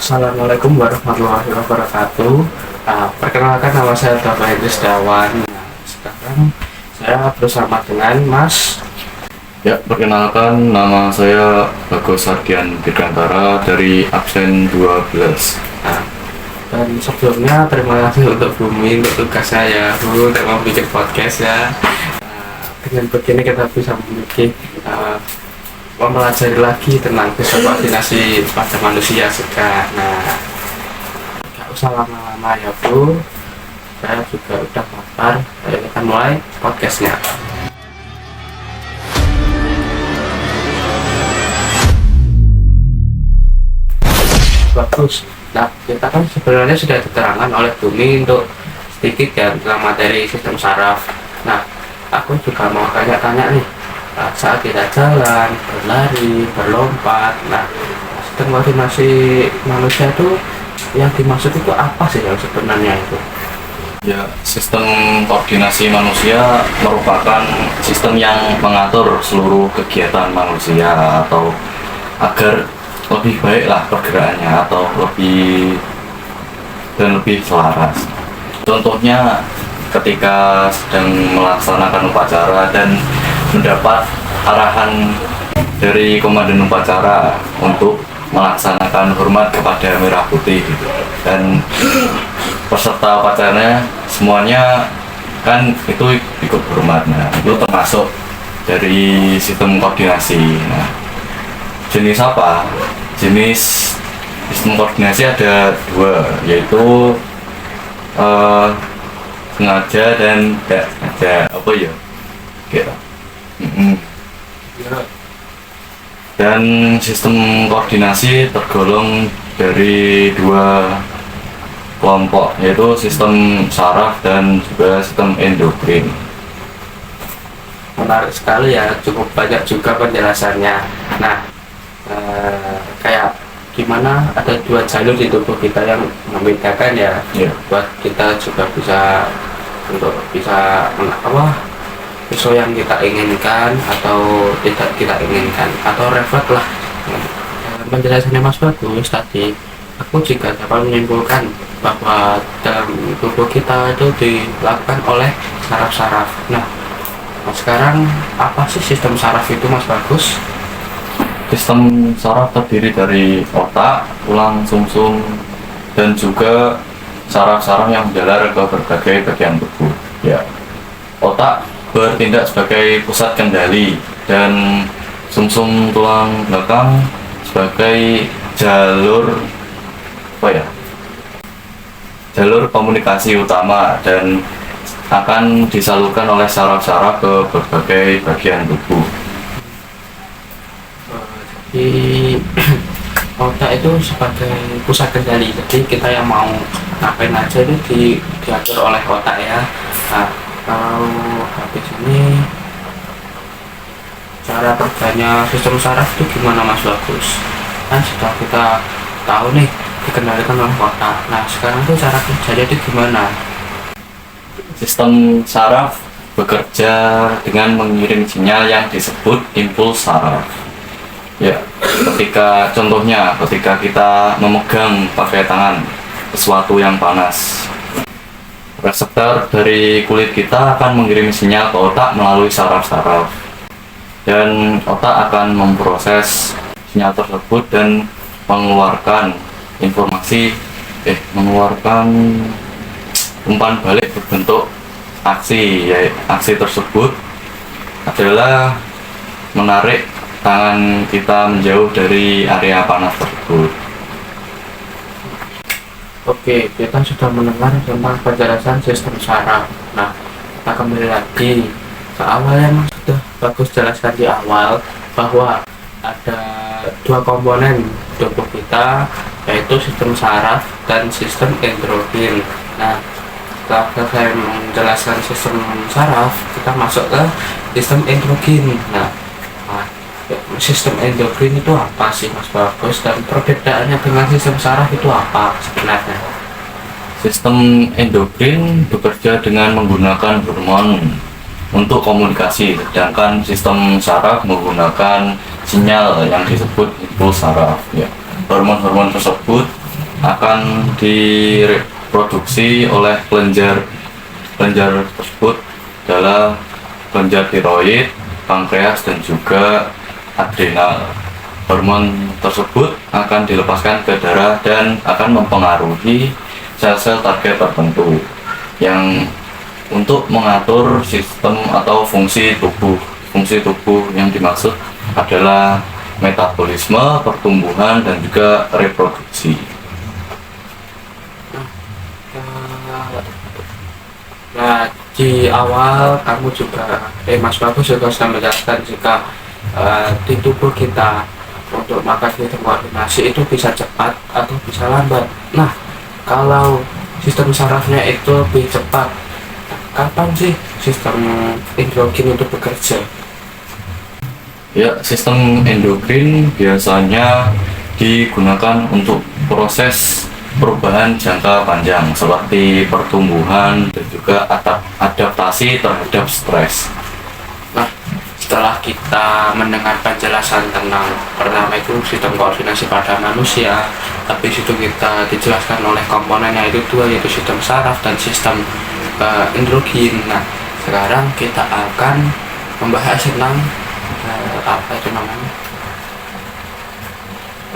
Assalamualaikum warahmatullahi wabarakatuh. Perkenalkan nama saya Bapak Idris Dawan. Sekarang saya bersama dengan Mas. Ya, perkenalkan nama saya Bagus Ardian Dirgantara dari absen 12. Dan sebelumnya terima kasih untuk Bumi untuk tugas saya untuk membuat podcast ya. Dengan begini kita bisa memiliki mempelajari lagi tentang sistem koordinasi pada manusia juga. Nah, nggak usah lama-lama ya Bu, saya juga udah lapar. Ayo kita mulai podcastnya. Bagus. Nah, kita kan sebenarnya sudah diterangkan oleh Bumi untuk sedikit ya tentang materi sistem saraf. Nah, aku juga mau tanya-tanya nih. Saat kita jalan, berlari, berlompat, nah sistem koordinasi manusia itu yang dimaksud itu apa sih yang sebenarnya itu? Ya, sistem koordinasi manusia merupakan sistem yang mengatur seluruh kegiatan manusia atau agar lebih baiklah pergerakannya atau lebih selaras. Contohnya ketika sedang melaksanakan upacara dan mendapat arahan dari komandan upacara untuk melaksanakan hormat kepada merah putih gitu. Dan peserta upacaranya semuanya kan itu ikut hormat. Nah, itu termasuk dari sistem koordinasi. Nah, jenis apa? Jenis sistem koordinasi ada dua, yaitu sengaja dan tidak sengaja. Apa ya? Gitu. Dan sistem koordinasi tergolong dari dua kelompok, yaitu sistem saraf dan juga sistem endokrin. Menarik sekali ya, cukup banyak juga penjelasannya. Nah, kayak gimana ada dua jalur di tubuh kita yang membedakan ya, buat kita juga bisa sesuai yang kita inginkan atau tidak kita inginkan atau refleks lah. Penjelasannya Mas Bagus tadi, aku juga dapat menyimpulkan bahwa dalam tubuh kita itu dilakukan oleh saraf-saraf. Nah, sekarang apa sih sistem saraf itu Mas Bagus? Sistem saraf terdiri dari otak, tulang sumsum, dan juga saraf-saraf yang menjalar ke berbagai bagian tubuh. Ya, otak bertindak sebagai pusat kendali dan sumsum tulang belakang sebagai jalur komunikasi utama dan akan disalurkan oleh saraf-saraf ke berbagai bagian tubuh. Jadi otak itu sebagai pusat kendali, jadi kita yang mau ngapain aja itu diatur oleh otak ya. Nah, kalau habis ini cara kerjanya sistem saraf itu gimana Mas Bagus? Kan sudah kita tahu nih dikendalikan oleh otak. Nah, sekarang tuh cara kerjanya itu gimana? Sistem saraf bekerja dengan mengirim sinyal yang disebut impuls saraf. Ya, ketika kita memegang pakai tangan sesuatu yang panas, reseptor dari kulit kita akan mengirim sinyal ke otak melalui saraf-saraf, dan otak akan memproses sinyal tersebut dan mengeluarkan umpan balik berbentuk aksi. Aksi tersebut adalah menarik tangan kita menjauh dari area panas tersebut. Oke, kita sudah mendengar tentang penjelasan sistem saraf. Nah, kita kembali lagi ke awal yang sudah Bagus jelaskan di awal, bahwa ada dua komponen tubuh kita, yaitu sistem saraf dan sistem endokrin. Nah, setelah saya menjelaskan sistem saraf, kita masuk ke sistem endokrin. Nah, sistem endokrin itu apa sih Mas Bagus, dan perbedaannya dengan sistem saraf itu apa sebenarnya? Sistem endokrin bekerja dengan menggunakan hormon untuk komunikasi, sedangkan sistem saraf menggunakan sinyal yang disebut impuls saraf. Ya, hormon-hormon tersebut akan direproduksi oleh kelenjar tersebut adalah kelenjar tiroid, pankreas, dan juga adrenal. Hormon tersebut akan dilepaskan ke darah dan akan mempengaruhi sel-sel target tertentu yang untuk mengatur sistem atau fungsi tubuh. Fungsi tubuh yang dimaksud adalah metabolisme, pertumbuhan, dan juga reproduksi. Nah, di awal kamu juga, Mas Bagus juga sudah menjelaskan jika di tubuh kita untuk melakukan sistem koordinasi itu bisa cepat atau bisa lambat. Nah, kalau sistem sarafnya itu lebih cepat, kapan sih sistem endokrin itu bekerja? Ya, sistem endokrin biasanya digunakan untuk proses perubahan jangka panjang seperti pertumbuhan dan juga adaptasi terhadap stres. Nah, setelah kita mendengar penjelasan tentang pertama itu sistem koordinasi pada manusia, habis itu kita dijelaskan oleh komponennya itu dua, yaitu sistem saraf dan sistem endokrin. Nah, sekarang kita akan membahas tentang apa itu namanya?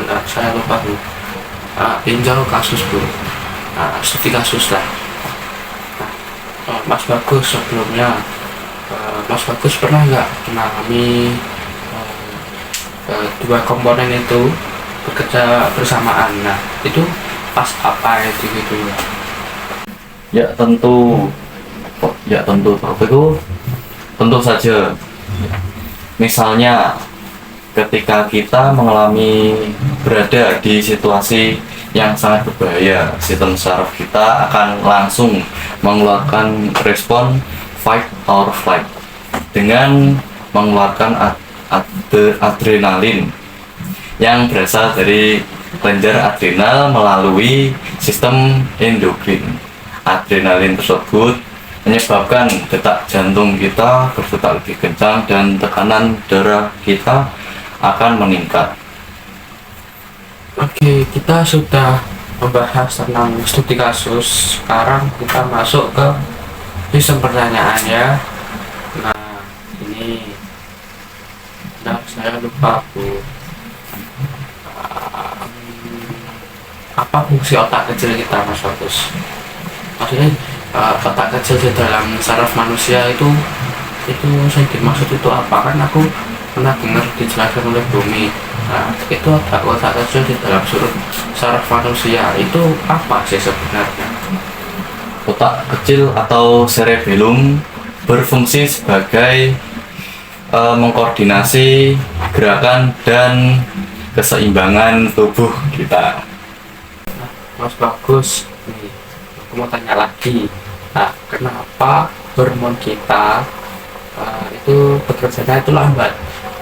Enggak, saya lupa bu. Pinjau kasus bu. Studi kasus lah. Mas Bagus sebelumnya, Mas Bagus pernah nggak mengalami dua komponen itu bekerja bersamaan? Nah, itu pas apa itu gitu? Ya tentu Pak Bego, tentu saja. Misalnya ketika kita berada di situasi yang sangat berbahaya, sistem saraf kita akan langsung mengeluarkan respon fight or flight dengan mengeluarkan adrenalin yang berasal dari kelenjar adrenal melalui sistem endokrin. Adrenalin tersebut menyebabkan detak jantung kita berdetak lebih kencang dan tekanan darah kita akan meningkat. Oke, kita sudah membahas tentang studi kasus. Sekarang kita masuk ke sistem pertanyaan ya. Nah, ini saya lupa bu. Apa fungsi otak kecil kita, Mas Bagus? Maksudnya otak kecil di dalam saraf manusia itu saya dimaksud itu apa? Kan aku pernah dengar dijelaskan oleh Bumi. Nah, itu otak kecil di dalam saraf manusia itu apa sih sebenarnya? Otak kecil atau cerebellum berfungsi sebagai mengkoordinasi gerakan dan keseimbangan tubuh kita. Mas Bagus, nih, aku mau tanya lagi. Nah, kenapa hormon kita itu bekerjanya itu lambat,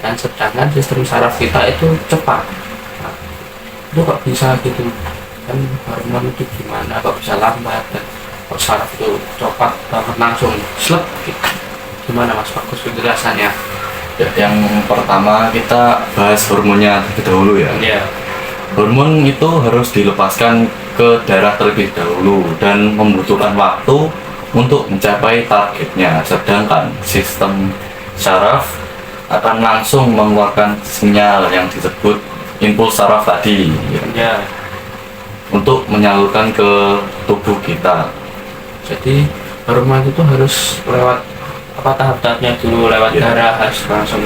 dan sedangkan sistem saraf kita itu cepat? Nah, itu kok bisa gitu? Kan hormon itu gimana kok bisa lambat dan kok saraf itu cepat banget langsung slep gitu? Gimana Mas Bagus penjelasannya? Ya, yang pertama kita bahas hormonnya terlebih dahulu ya. Iya. Hormon itu harus dilepaskan ke darah terlebih dahulu dan membutuhkan waktu untuk mencapai targetnya. Sedangkan sistem saraf akan langsung mengeluarkan sinyal yang disebut impuls saraf tadi Ya. untuk menyalurkan ke tubuh kita. Jadi hormon itu harus lewat apa tahap-tahapnya dulu, lewat Ya. darah harus langsung.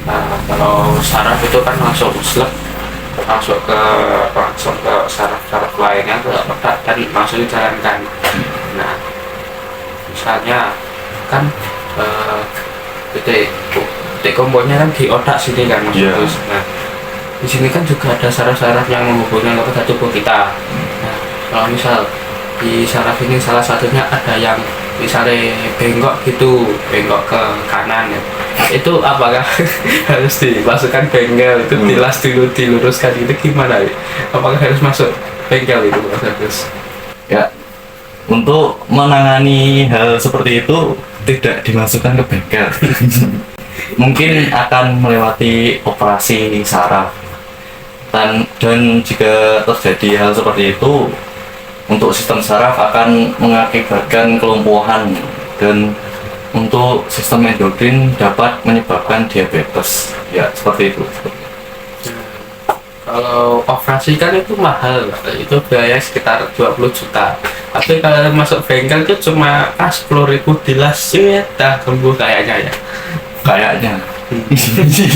Nah, kalau saraf itu kan langsung slep langsung ke saraf-saraf lainnya ke otak dan langsung dijalankan. Nah, misalnya kan titik komponya kan di otak sini kan Mas Yeah. Bagus. Nah, di sini kan juga ada saraf-saraf yang menghubungkan kepada tubuh kita. Nah, kalau misal di saraf ini salah satunya ada yang misalnya bengkok ke kanan ya. Itu apakah harus dimasukkan bengkel itu dilas dulu diluruskan itu gimana ya? Apakah harus masuk bengkel itu Mas Agus? Ya, untuk menangani hal seperti itu tidak dimasukkan ke bengkel. Mungkin akan melewati operasi saraf. dan jika terjadi hal seperti itu, untuk sistem saraf akan mengakibatkan kelumpuhan, dan untuk sistem endokrin dapat menyebabkan diabetes. Ya, seperti itu. Kalau operasi kan itu mahal, itu biaya sekitar 20 juta. Tapi kalau masuk bengkel itu cuma 10.000 dilas ya, dah sembuh kayaknya ya. Kayaknya.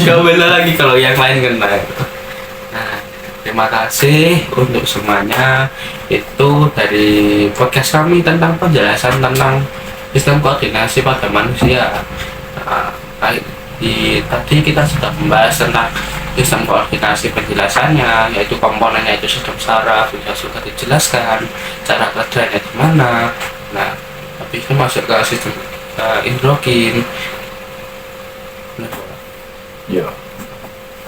Gak bela lagi kalau yang lain kena. Nah, terima kasih untuk semuanya. Itu dari podcast kami tentang penjelasan tentang sistem koordinasi pada manusia. Nah, tadi kita sudah membahas tentang sistem koordinasi penjelasannya, yaitu komponennya itu sistem saraf, sudah dijelaskan cara kerjanya di mana. Nah, habis itu masuk ke sistem endokrin. Ya.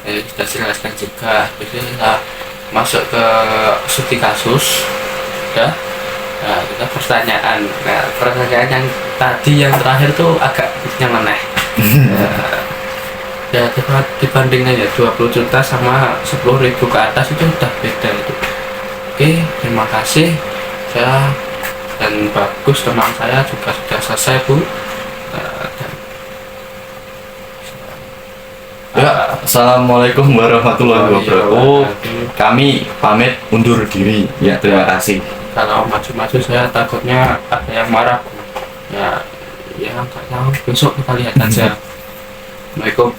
Kita jelaskan juga. Habis itu kita masuk ke studi kasus. Ya. Nah, kita pertanyaan. Nah, pertanyaan yang tadi yang terakhir tuh agak nyeleneh. Ya dibandingnya ya 20 juta sama 10.000 ke atas itu udah beda itu. Oke, terima kasih. Saya dan bagus teman saya juga sudah selesai, Bu. Ya, assalamualaikum warahmatullahi wabarakatuh. Kami pamit undur diri. Ya, terima kasih. Kalau maju-maju saya takutnya ada yang marah. Ya, nggak tahu. Besok kita lihat aja. Assalamualaikum.